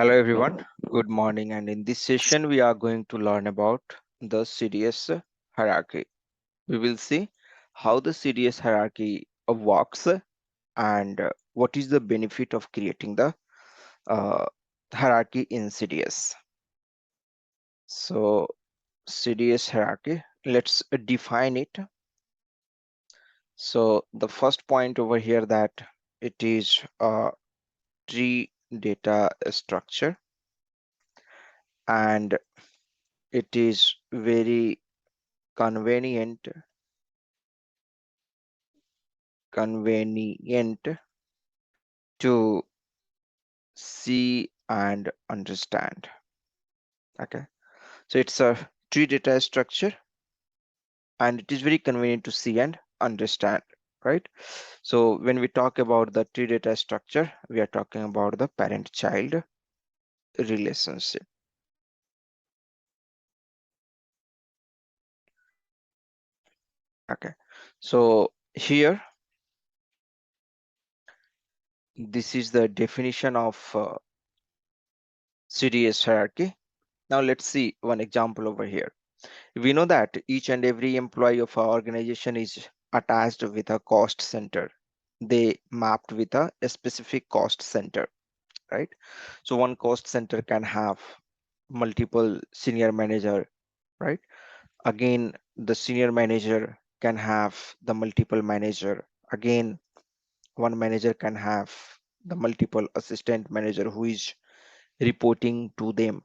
Hello everyone, good morning, and in this session we are going to learn about the CDS hierarchy. We will see how the CDS hierarchy works and what is the benefit of creating the uh, hierarchy in CDS. So CDS hierarchy, let's define it. So the first point over here that it is a tree data structure, and it is very convenient to see and understand. Okay, so it's a tree data structure and it is very convenient to see and understand, right? So when we talk about the tree data structure, we are talking about the parent child relationship. Okay, so here this is the definition of CDS hierarchy. Now let's see one example over here. We know that each and every employee of our organization is attached with a cost center. They mapped with a specific cost center, right? So one cost center can have multiple senior manager, right? Again, the senior manager can have the multiple manager. Again, one manager can have the multiple assistant manager who is reporting to them.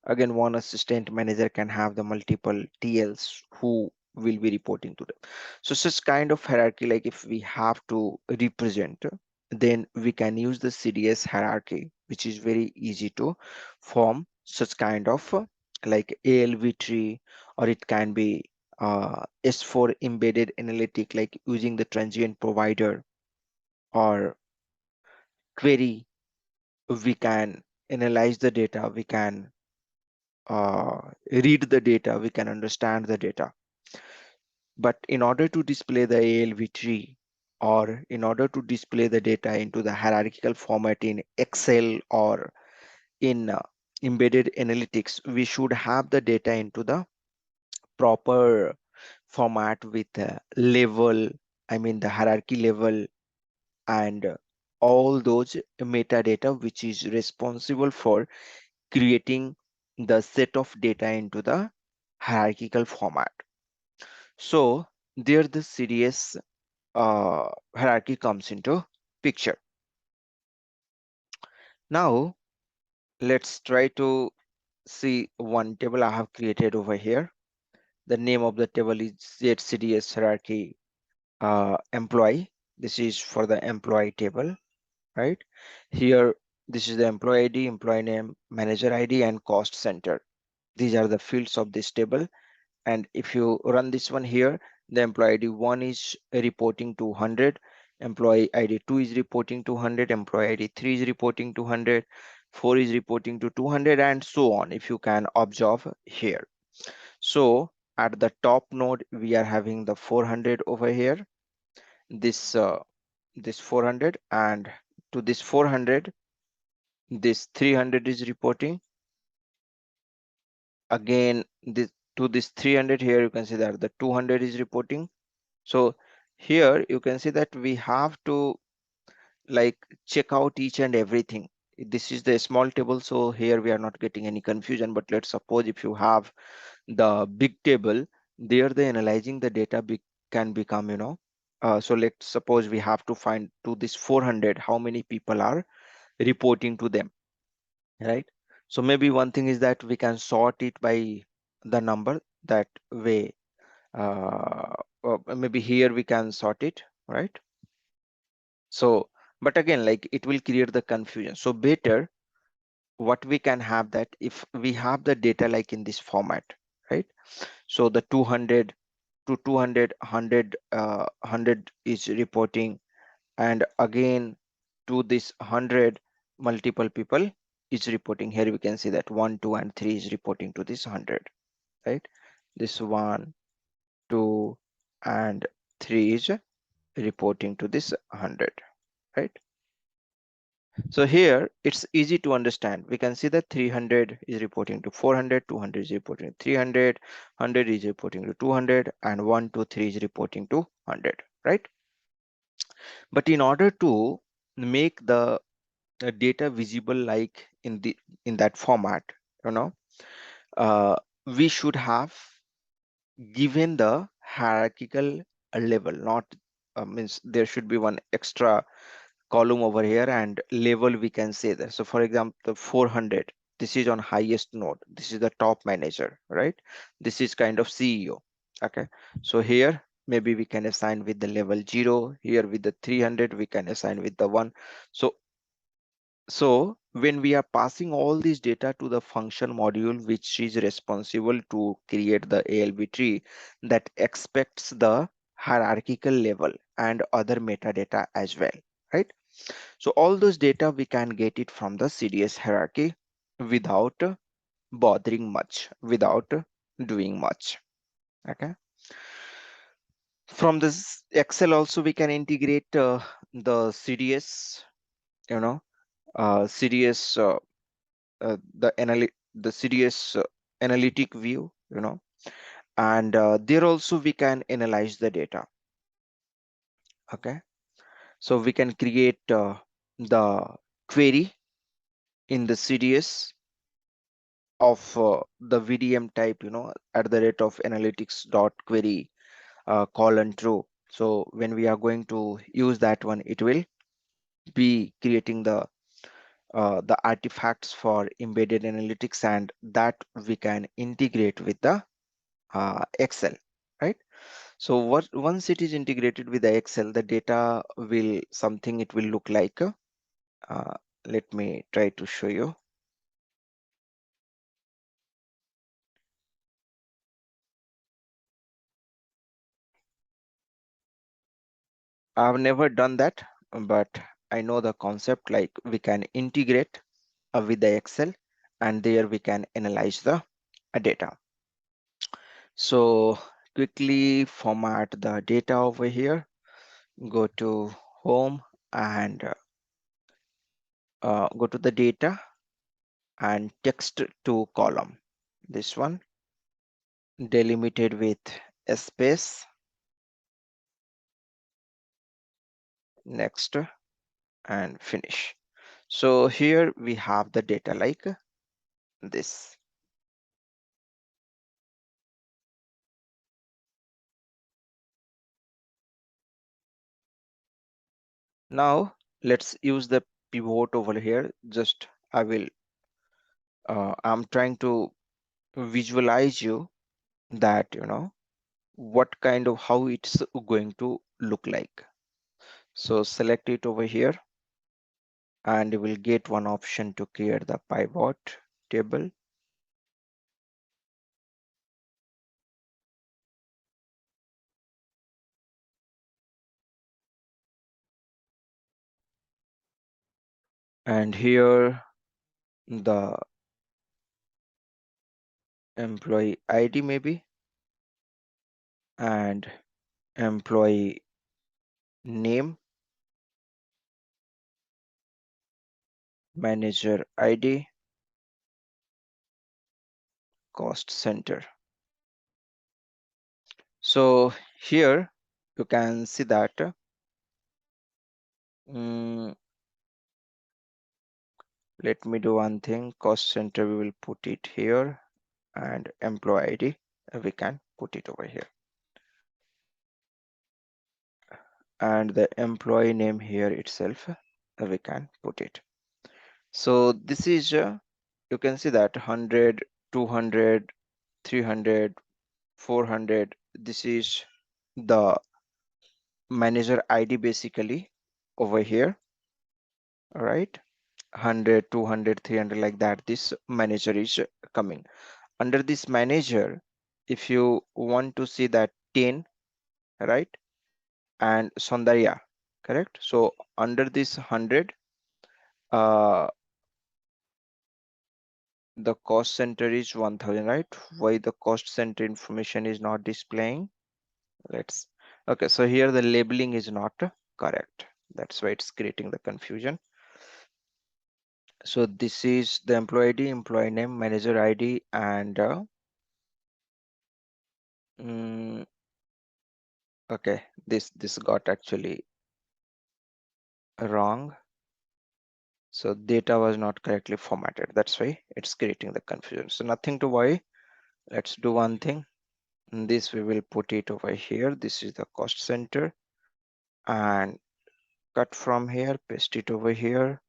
Again, one assistant manager can have the multiple TLs who will be reporting to them. So such kind of hierarchy, like if we have to represent, then we can use the CDS hierarchy, which is very easy to form such kind of like ALV tree, or it can be S4 embedded analytic, like using the transient provider or query. We can analyze the data, we can read the data, we can understand the data. But in order to display the ALV tree, or in order to display the data into the hierarchical format in Excel or in embedded analytics, we should have the data into the proper format with level, I mean the hierarchy level, and all those metadata which is responsible for creating the set of data into the hierarchical format. So there the CDS hierarchy comes into picture. Now let's try to see one table I have created over here. The name of the table is ZCDS hierarchy employee. This is for the employee table, right? Here, this is the employee ID, employee name, manager ID, and cost center. These are the fields of this table. And if you run this one here, the employee ID 1 is reporting to 100, employee ID 2 is reporting to 100, employee ID 3 is reporting to 100, 4 is reporting to 200, and so on, if you can observe here. So at the top node, we are having the 400 over here, this 400, and to this 400, this 300 is reporting. Again, this to this 300 here, you can see that the 200 is reporting. So here you can see that we have to like check out each and everything. This is the small table, so here we are not getting any confusion. But let's suppose if you have the big table, there the analyzing the data can become, so let's suppose we have to find to this 400 how many people are reporting to them, right? So maybe one thing is that we can sort it by the number. That way, maybe here we can sort it, right? So but again, like it will create the confusion. So better what we can have, that if we have the data like in this format, right? So the 200 to 200, 100 is reporting, and again to this 100 multiple people is reporting. Here we can see that 1, 2, and 3 is reporting to this 100, right? This 1, 2, and 3 is reporting to this 100, right? So here it's easy to understand. We can see that 300 is reporting to 400, 200 is reporting to 300, 100 is reporting to 200, and 1, 2, 3 is reporting to 100, right? But in order to make the data visible like in that format, you know, uh, we should have given the hierarchical level, not means there should be one extra column over here and level we can say that. So for example, the 400, this is on highest node. This is the top manager, right? This is kind of CEO. Okay. So here maybe we can assign with the level 0. Here with the 300, we can assign with the 1. So when we are passing all this data to the function module, which is responsible to create the ALB tree that expects the hierarchical level and other metadata as well, right? So all those data we can get it from the CDS hierarchy without bothering much, without doing much. Okay. From this Excel also we can integrate the CDS, you know, CDS the CDS analytic view, you know, and there also we can analyze the data. Okay. So we can create the query in the CDS of the VDM type, you know, at the rate of analytics dot query colon true. So when we are going to use that one, it will be creating the artifacts for embedded analytics, and that we can integrate with the Excel, right? So once it is integrated with the Excel, the data will something it will look like. Uh, Let me try to show you. I've never done that, but I know the concept, like we can integrate with the Excel, and there we can analyze the data. So quickly format the data over here, go to home and go to the data and text to column. This one delimited with a space, next, and finish. So here we have the data like this. Now let's use the pivot over here. Just I'm trying to visualize you that, you know, what kind of how it's going to look like. So select it over here and you will get one option to create the pivot table. And here the employee ID maybe, and employee name, manager ID, cost center. So here you can see that mm, let me do one thing. Cost center, we will put it here, and employee ID, we can put it over here. And the employee name here itself, we can put it. So this is, you can see that 100, 200, 300, 400. This is the manager ID basically over here. All right. 100, 200, 300 like that. This manager is coming. Under this manager, if you want to see that 10, right? And Sondarya, correct? So under this 100, uh, the cost center is 1000, right? Why the cost center information is not displaying? Let's, okay, so here the labeling is not correct. That's why it's creating the confusion. So this is the employee ID, employee name, manager ID, and mm, okay, this got actually wrong. So data was not correctly formatted. That's why it's creating the confusion. So nothing to worry. Let's do one thing. This we will put it over here. This is the cost center, and cut from here, paste it over here.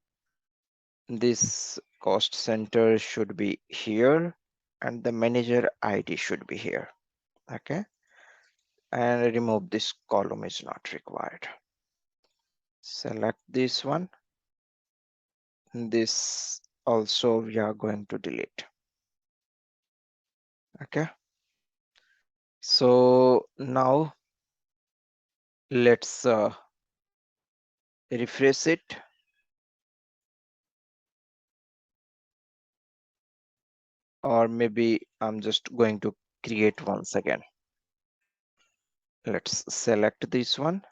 This cost center should be here, and the manager ID should be here. Okay, and remove this column is not required. Select this one. This also we are going to delete. Okay, so now let's refresh it. Or maybe I'm just going to create once again. Let's select this one,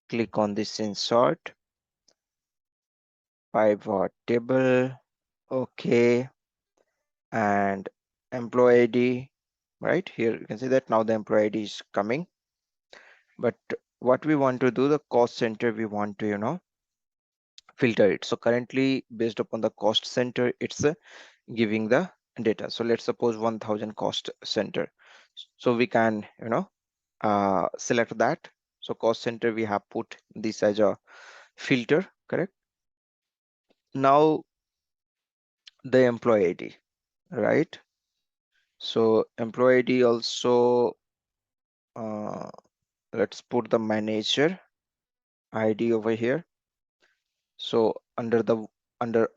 click on this insert, pivot table, okay, and employee ID, right here you can see that now the employee ID is coming. But what we want to do, the cost center, we want to filter it. So currently based upon the cost center, it's giving the data. So let's suppose 1000 cost center, so we can select that. So cost center, we have put this as a filter, correct? Now the employee ID, right? So employee ID also, uh, let's put the manager ID over here. So under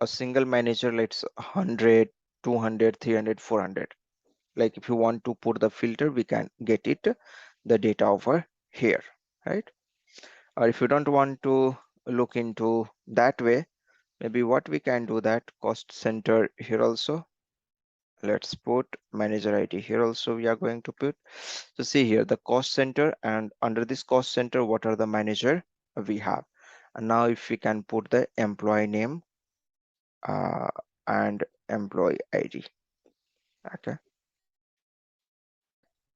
a single manager, let's 100, 200, 300, 400. Like if you want to put the filter, we can get it the data over here, right? Or if you don't want to look into that way, maybe what we can do, that cost center here also, let's put manager ID here also we are going to put. So see here the cost center, and under this cost center what are the manager we have. And now if we can put the employee name uh, and employee ID. Okay,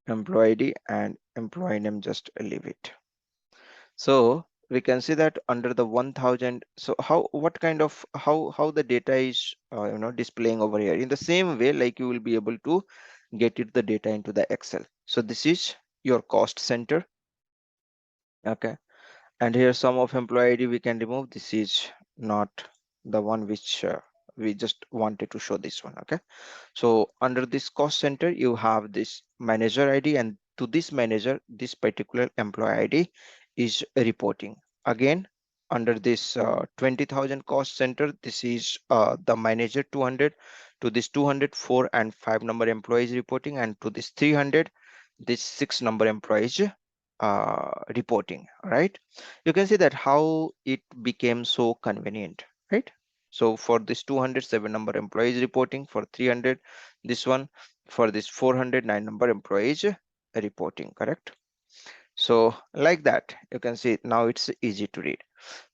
employee ID and employee name, just leave it. So we can see that under the 1000, so what kind of how the data is displaying over here in the same way, like you will be able to get it the data into the Excel. So this is your cost center. Okay, and here sum of employee ID we can remove. This is not the one which we just wanted to show this one. Okay, so under this cost center, you have this manager ID, and to this manager, this particular employee ID is reporting. Again, under this 20,000 cost center, this is the manager 200. To this 204 and 5 number employees reporting, and to this 300, this 6 number employees reporting, right? You can see that how it became so convenient, right? So for this 207 number employees reporting, for 300 this one, for this 409 number employees reporting, correct? So like that you can see now it's easy to read.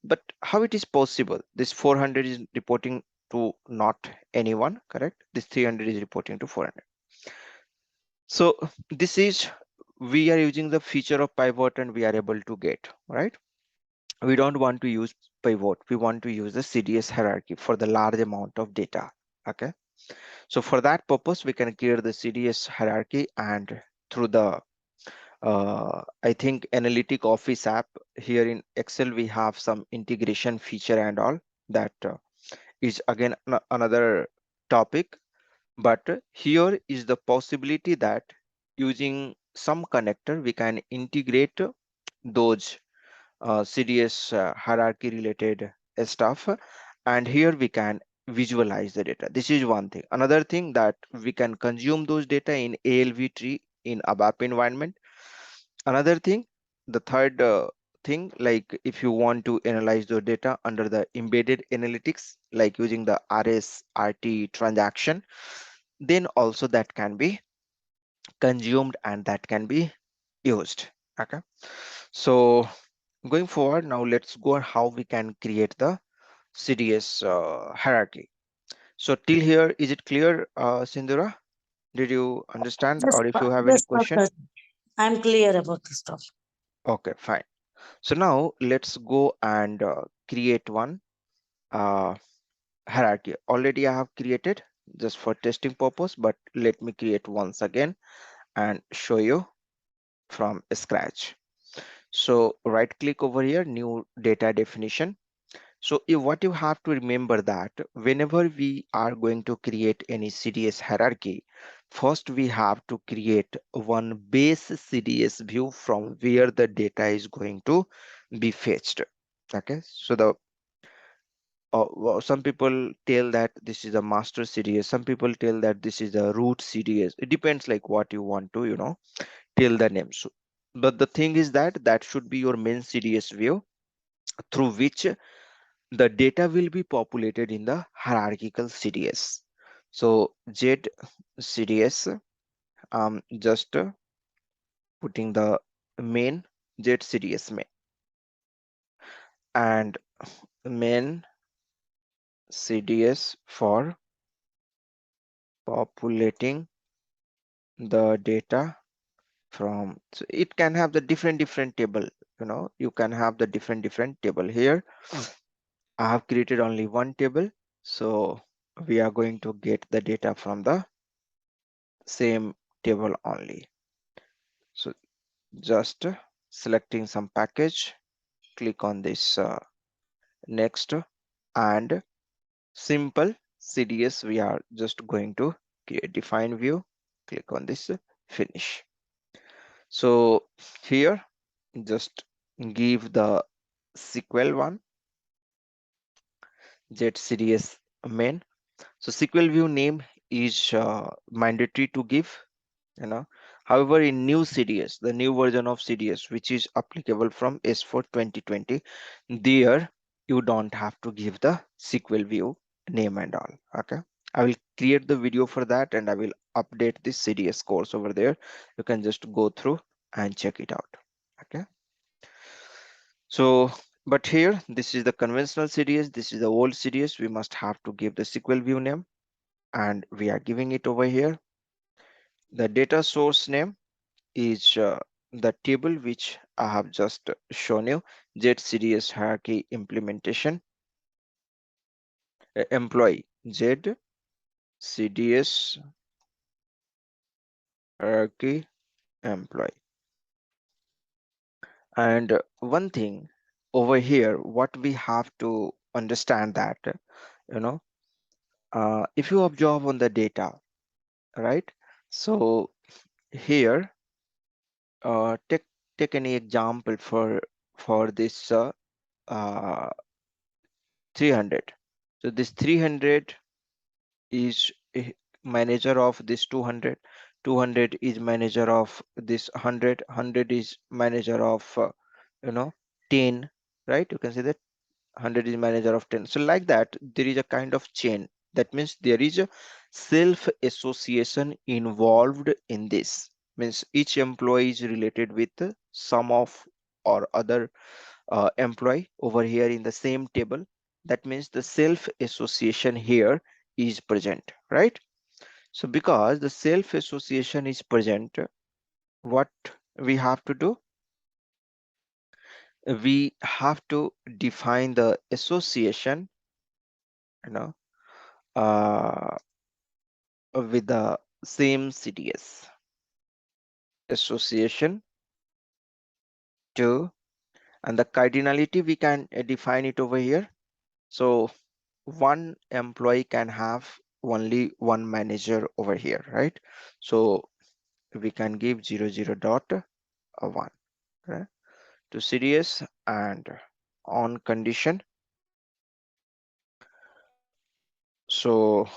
But how it is possible, this 400 is reporting to not anyone, correct? This 300 is reporting to 400. So this is, we are using the feature of pivot and we are able to get, right? We don't want to use pivot, we want to use the CDS hierarchy for the large amount of data. Okay, so for that purpose we can create the CDS hierarchy, and through the I think analytic office app here in Excel we have some integration feature and all that is again another topic. But here is the possibility that using some connector we can integrate those CDS hierarchy related stuff, and here we can visualize the data. This is one thing. Another thing, that we can consume those data in ALV tree in ABAP environment. Another thing, the third thing, like if you want to analyze the data under the embedded analytics, like using the RS RT transaction, then also that can be consumed and that can be used. Okay, so going forward, now let's go on how we can create the CDS hierarchy. So till here, is it clear, Sindura? Did you understand, Yes, or if you have any yes, question? Pankaj. I'm clear about this topic. Okay, fine. So now let's go and create one uh, hierarchy. Already I have created just for testing purpose, but let me create once again and show you from scratch. So right click over here, new data definition. So what you have to remember that whenever we are going to create any CDS hierarchy, first we have to create one base CDS view from where the data is going to be fetched. Okay, so the well, some people tell that this is a master CDS, some people tell that this is a root CDS. It depends like what you want to, tell the name. So, but the thing is that that should be your main CDS view through which the data will be populated in the hierarchical CDS. So Z CDS, just putting the main Z CDS main and main CDS for populating the data from. So it can have the different table. You can have the different table here. I have created only one table, so we are going to get the data from the same table only. So just selecting some package, click on this next, and simple CDS we are just going to create. Define view, click on this finish. So here just give the SQL one, ZCDS main. So SQL view name is mandatory to give, you know. However, in new CDS, the new version of CDS, which is applicable from S4 2020, there you don't have to give the SQL view name and all. Okay. I will create the video for that and I will update this CDS course over there. You can just go through and check it out. Okay. So, but here, this is the conventional CDS. This is the old CDS. We must have to give the SQL view name and we are giving it over here. The data source name is the table which I have just shown you, ZCDS hierarchy implementation, employee ZCDS hierarchy employee. And one thing over here, what we have to understand that, if you observe on the data, right? So here, take any example for this uh, 300. So this 300 is a manager of this 200. 200 is manager of this 100. 100 is manager of you know 10, right? You can say that 100 is manager of 10. So like that, there is a kind of chain. That means there is a self association involved in this. Means each employee is related with some of or other employee over here in the same table. That means the self association here is present, right? So because the self association is present, what we have to do, we have to define the association, you know uh, with the same CDS association to, and the cardinality we can define it over here. So one employee can have only one manager over here, right? So we can give 00 dot 1, right, to CDS, and on condition. So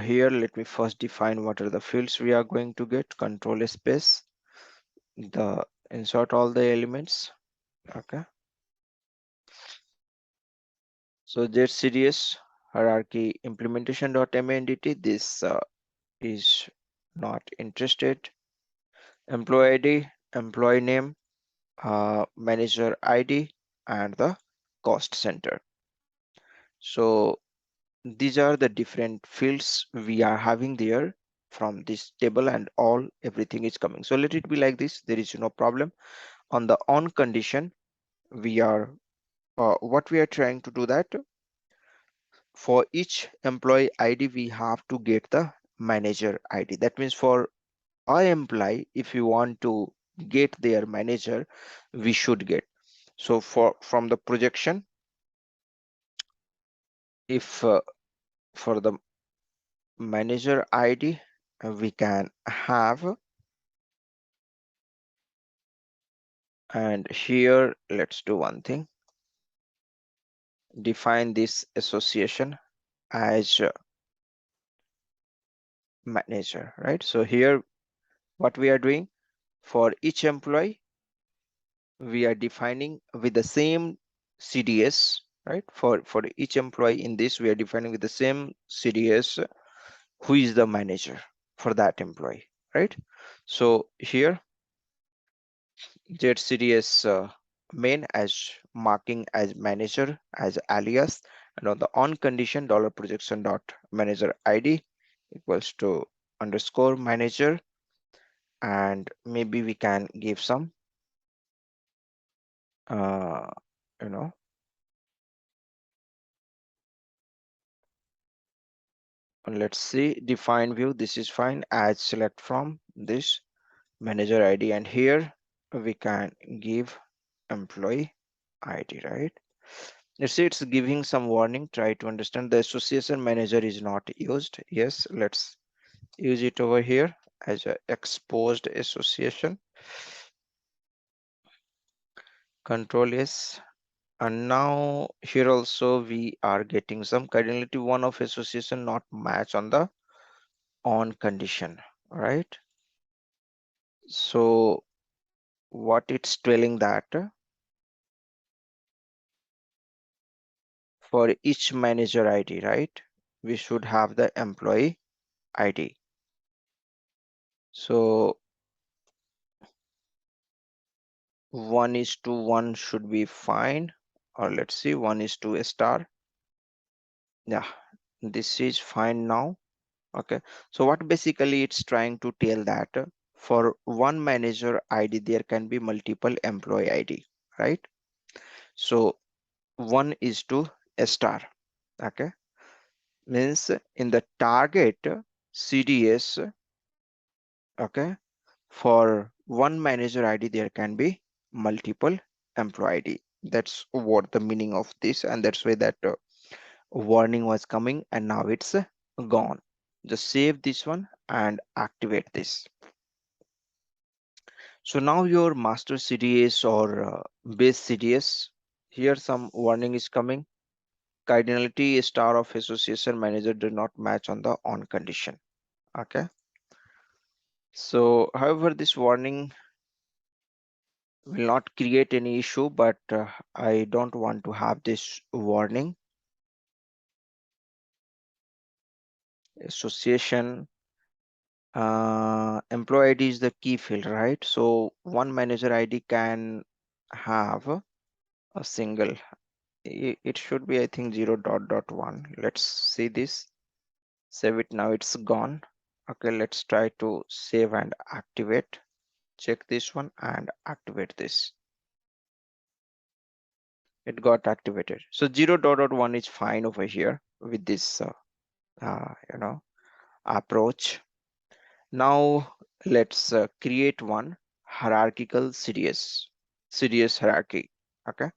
here let me first define what are the fields we are going to get. Control space, the insert all the elements. Okay. So ZCDS hierarchy implementation.mendt, this is not interested. Employee ID, employee name, manager ID, and the cost center. So these are the different fields we are having there from this table, and all everything is coming. So let it be like this. There is no problem. On the on condition, we are what we are trying to do that for each employee ID we have to get the manager ID. That means for a employee, if you want to get their manager, we should get. So for from the projection, if for the manager ID, we can have, and here let's do one thing, define this association as manager, right? So here what we are doing, for each employee we are defining with the same CDS, right? For each employee in this we are defining with the same CDS who is the manager for that employee, right? So here ZCDS main as marking as manager as alias, and on the on condition dollar projection dot manager ID equals to underscore manager, and maybe we can give some uh, you know let's see, define view, this is fine, as select from this manager ID, and here we can give employee ID, right? Let's see, it's giving some warning. Try to understand. The association manager is not used. Yes, let's use it over here as a exposed association. Control S. And now here also we are getting some cardinality one of association not match on the on condition, right? So what it's telling that for each manager ID, right? We should have the employee ID. So 1:1 should be fine, or let's see, 1:a star. Yeah, this is fine now. Okay, so what basically it's trying to tell that for one manager ID there can be multiple employee ID, right? So 1:a star. Okay, means in the target CDS, okay, for one manager ID there can be multiple employee ID. That's what the meaning of this, and that's why that warning was coming, and now it's gone. Just save this one and activate this. So now your master CDS or base CDS, here some warning is coming. Cardinality star of association manager do not match on the on condition. Okay, so however this warning will not create any issue, but I don't want to have this warning. Association employee ID is the key field, right? So one manager ID can have a single, it should be, I think, 0.1. Let's see this, save it. Now it's gone. Okay, let's try to save and activate. Check this one and activate this. It got activated. So 0.1 is fine over here with this approach. Now let's create one hierarchical CDS hierarchy. Okay,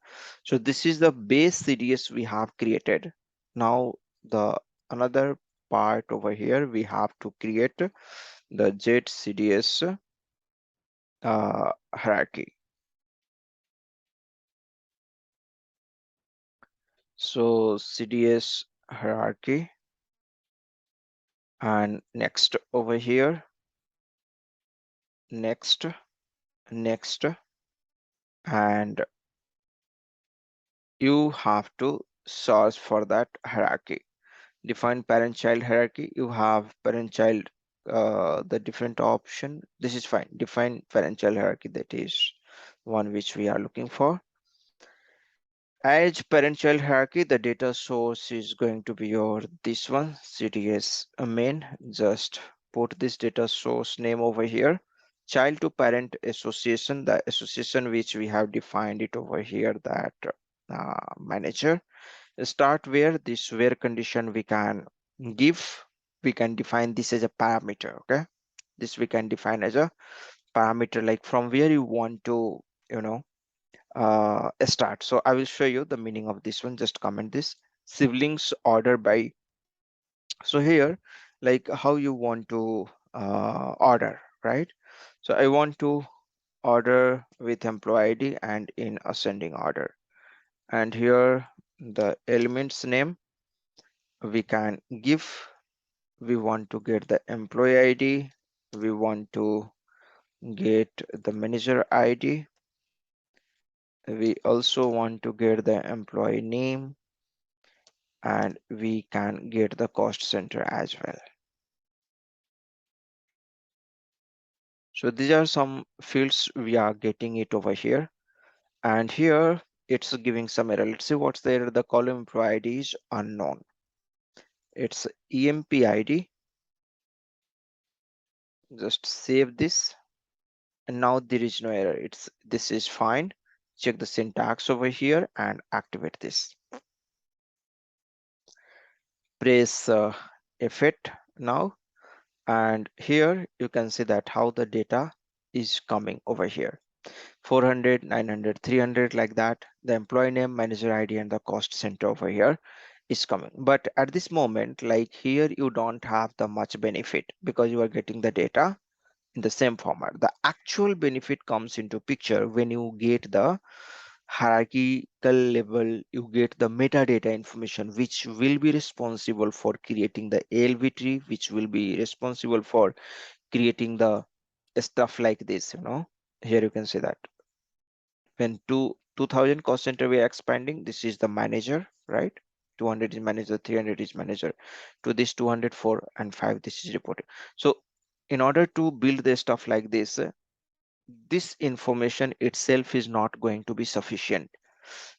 so this is the base CDS we have created. Now the another part over here, we have to create the ZCDS hierarchy. So CDS hierarchy, and next over here, next, next, and you have to search for that hierarchy. Define parent child hierarchy. You have parent child, the different option. This is fine. Define parent child hierarchy, that is one which we are looking for. As parent-child hierarchy, the data source is going to be your this one, CDS main. Just put this data source name over here. Child to parent association, the association which we have defined it over here, that manager. Start where this where condition we can give, we can define this as a parameter. Okay, this we can define as a parameter, like from where you want to, you know, start. So I will show you the meaning of this one. Just comment this siblings order by. So here, like how you want to order, right? So I want to order with employee ID and in ascending order. And here the elements name we can give. We want to get the employee ID. We want to get the manager ID. We also want to get the employee name, and we can get the cost center as well. So these are some fields we are getting it over here, and here it's giving some error. Let's see what's the error. The column employee ID is unknown. It's EMP ID. Just save this, and now there is no error. It's this is fine. Check the syntax over here and activate this. Press F8 now, and here you can see that how the data is coming over here. 400, 900, 300, like that. The employee name, manager ID, and the cost center over here is coming. But at this moment, like here, you don't have the much benefit because you are getting the data in the same format. The actual benefit comes into picture when you get the hierarchical level, you get the metadata information, which will be responsible for creating the ALV tree, which will be responsible for creating the stuff like this, you know. Here you can see that when 2000 cost center we are expanding, this is the manager, right? 200 is manager, 300 is manager. To this 204 and 5, this is reported. So in order to build the stuff like this information itself is not going to be sufficient,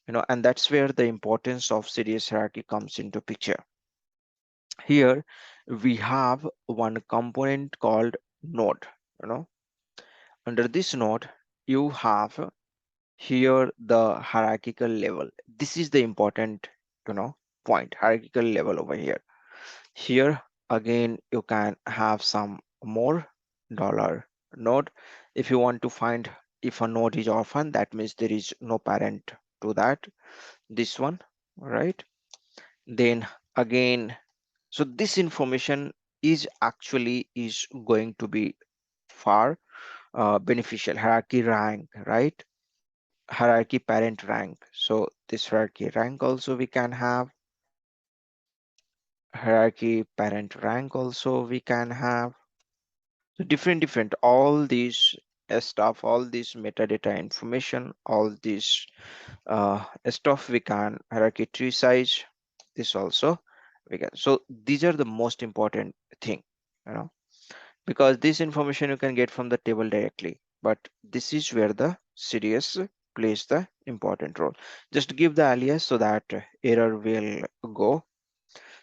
you know, and that's where the importance of serious hierarchy comes into picture. Here we have one component called node, you know. Under this node you have here the hierarchical level. This is the important, you know, point, hierarchical level over here. Here again you can have some more dollar node. If you want to find if a node is orphan, that means there is no parent to that, this one, right? Then again, so this information is actually is going to be far beneficial. Hierarchy rank, right? Hierarchy parent rank. So this hierarchy rank also we can have. Hierarchy parent rank also we can have. So different all these stuff, all this metadata information, all this stuff we can hierarchy tree size. This also we can. So these are the most important thing, you know, because this information you can get from the table directly, but this is where the CDS plays the important role. Just give the alias so that error will go.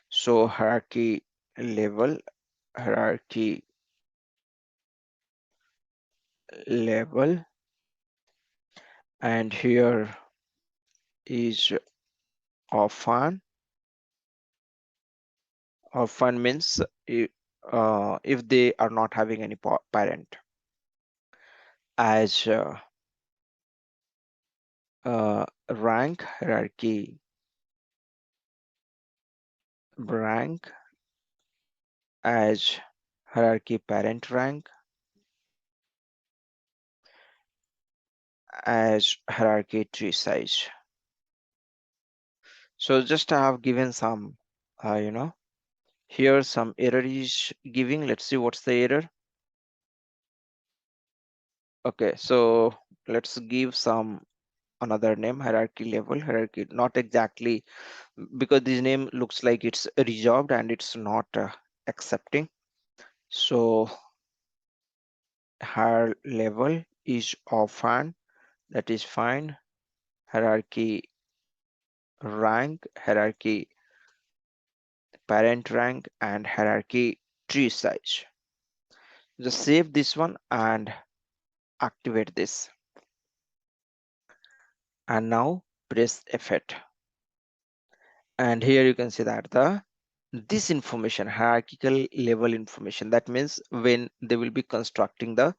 So hierarchy level, hierarchy level, and here is orphan. Orphan means if they are not having any parent. As rank, hierarchy rank, as hierarchy parent rank, as hierarchy tree size. So just I have given some, you know, here some error is giving. Let's see what's the error. Okay, so let's give some another name, hierarchy level, hierarchy, not exactly, because this name looks like it's resolved and it's not accepting. So higher level is orphan, that is fine. Hierarchy rank, hierarchy parent rank, and hierarchy tree size. Just save this one and activate this. And now press F8. And here you can see that this information, hierarchical level information, that means when they will be constructing the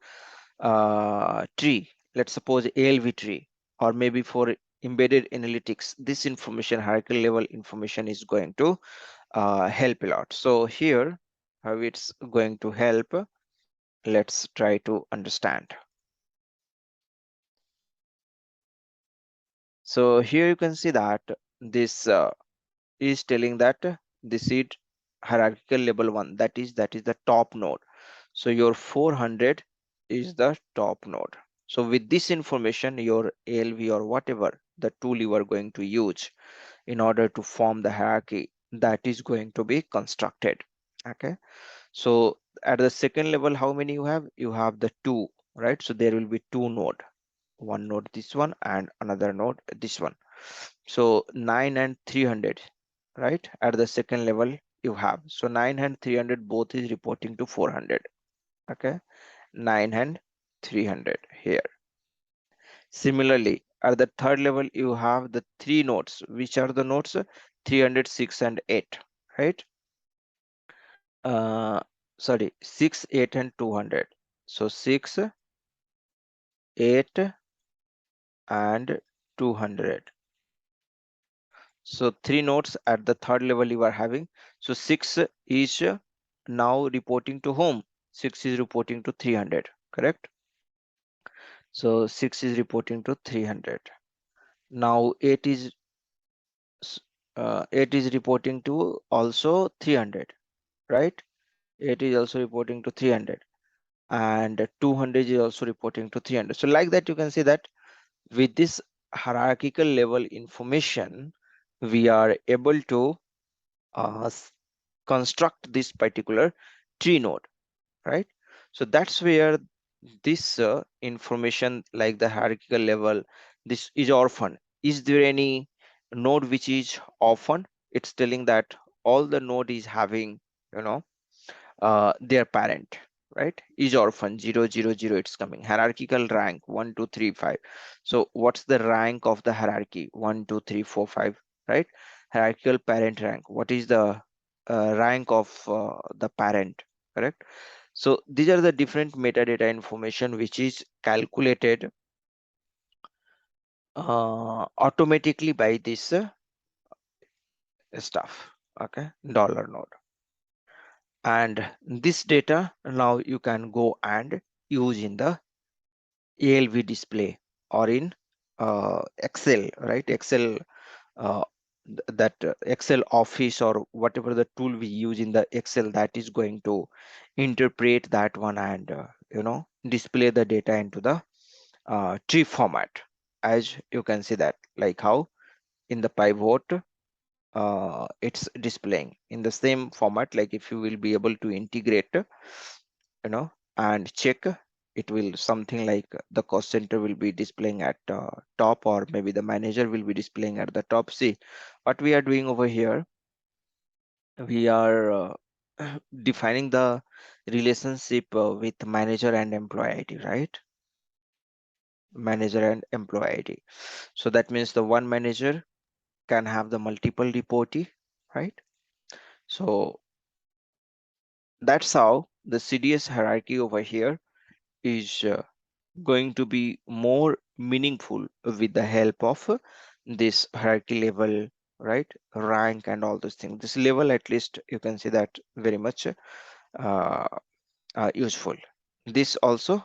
tree, let's suppose ALV tree, or maybe for embedded analytics, this information, hierarchical level information, is going to help a lot. So here, how it's going to help, let's try to understand. So here you can see that this is telling that this is hierarchical level 1, that is the top node. So your 400 is the top node. So with this information, your ALV or whatever the tool you are going to use in order to form the hierarchy, that is going to be constructed. Okay, so at the second level, how many you have? You have the two, right? So there will be two node, one node this one and another node this one. So 9 and 300, right? At the second level you have, so 9 and 300 both is reporting to 400. Okay, 9 and 300 here. Similarly, at the third level you have the three nodes. Which are the nodes? 300, 6 and 8, right? uh Sorry, 6, 8 and 200. So 6, 8 and 200. So three nodes at the third level you are having. So 6 is now reporting to whom? 6 is reporting to 300, correct? So 6 is reporting to 300. Now 8 is reporting to also 300, right? 8 is also reporting to 300, and 200 is also reporting to 300. So like that, you can see that with this hierarchical level information, we are able to uh, construct this particular tree node, right? So that's where this information, like the hierarchical level, this is orphan. Is there any node which is orphan? It's telling that all the node is having, you know, their parent, right? Is orphan 000, it's coming. Hierarchical rank 1 2 3 5. So what's the rank of the hierarchy? 1 2 3 4 5, right? Hierarchical parent rank, what is the rank of the parent, correct? So these are the different metadata information which is calculated automatically by this stuff. Okay, dollar node. And this data now you can go and use in the ALV display or in Excel, right? Excel, uh, that Excel Office or whatever the tool we use in the Excel, that is going to interpret that one and display the data into the tree format. As you can see that, like how in the pivot it's displaying in the same format. Like if you will be able to integrate, and check, it will something like the cost center will be displaying at top, or maybe the manager will be displaying at the top. See what we are doing over here. We are defining the relationship with manager and employee ID, right? Manager and employee ID. So that means the one manager can have the multiple reportee, right? So that's how the CDS hierarchy over here is going to be more meaningful with the help of this hierarchy level, right? Rank and all those things. This level, at least you can see that very much uh, useful. This also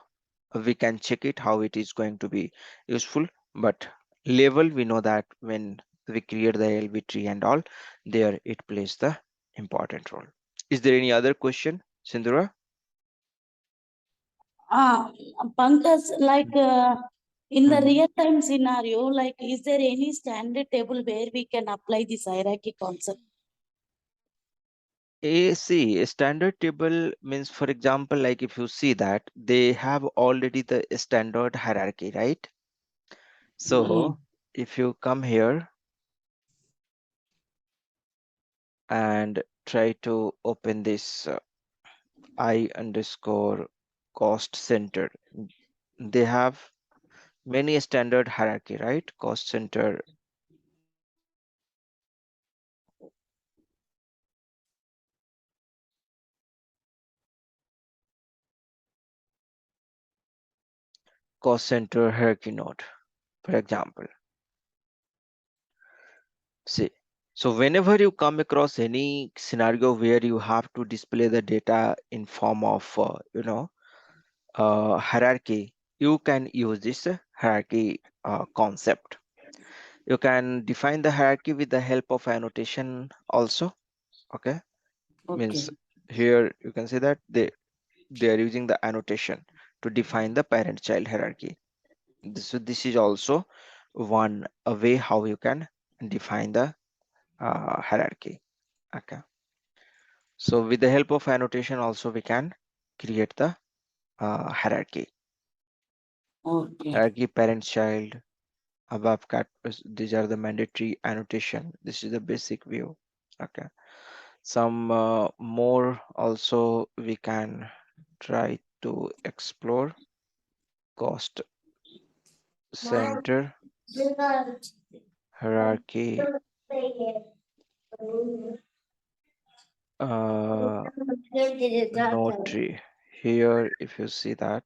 we can check it how it is going to be useful, but level, we know that when we create the LV tree and all, there it plays the important role. Is there any other question, Sindhura? Ah, Pankaj, in the Mhm. real-time scenario, is there any standard table where we can apply this hierarchy concept? A standard table means, for example, like if you see that they have already the standard hierarchy, right? Mm. So if you come here, and try to open this I underscore cost center. They have many standard hierarchy, right? Cost center, cost center hierarchy node, for example. See, so whenever you come across any scenario where you have to display the data in form of, hierarchy, you can use this hierarchy concept. You can define the hierarchy with the help of annotation also. Okay, means Okay. here you can see that they are using the annotation to define the parent-child hierarchy. So this is also one a way how you can define the hierarchy. Okay. So with the help of annotation also we can create the hierarchy. Okay. Hierarchy parent-child, above cat. These are the mandatory annotation. This is the basic view. Okay. Some more also we can try to explore. Cost center hierarchy, uh, node tree. Here, if you see that,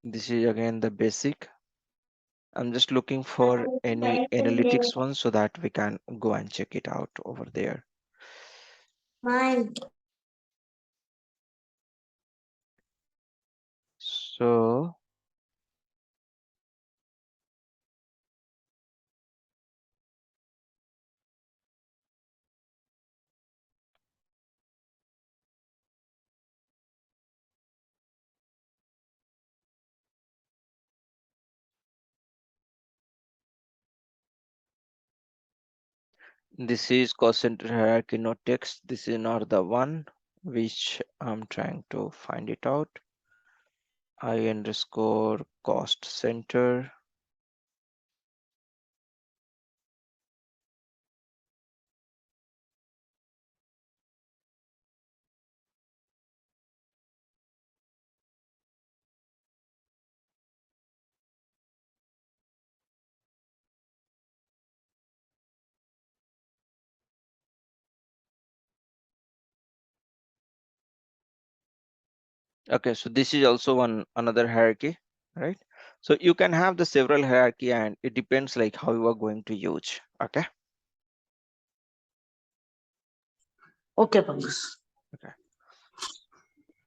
this is again the basic. I'm just looking for any analytics one so that we can go and check it out over there. So this is cost center hierarchy node text. This is not the one which I'm trying to find it out. I underscore cost center. Okay, so this is also one another hierarchy, right? So you can have the several hierarchy and it depends like how you are going to use. Okay. Okay, Pankaj. Okay.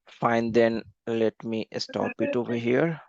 Fine, then let me stop it over here.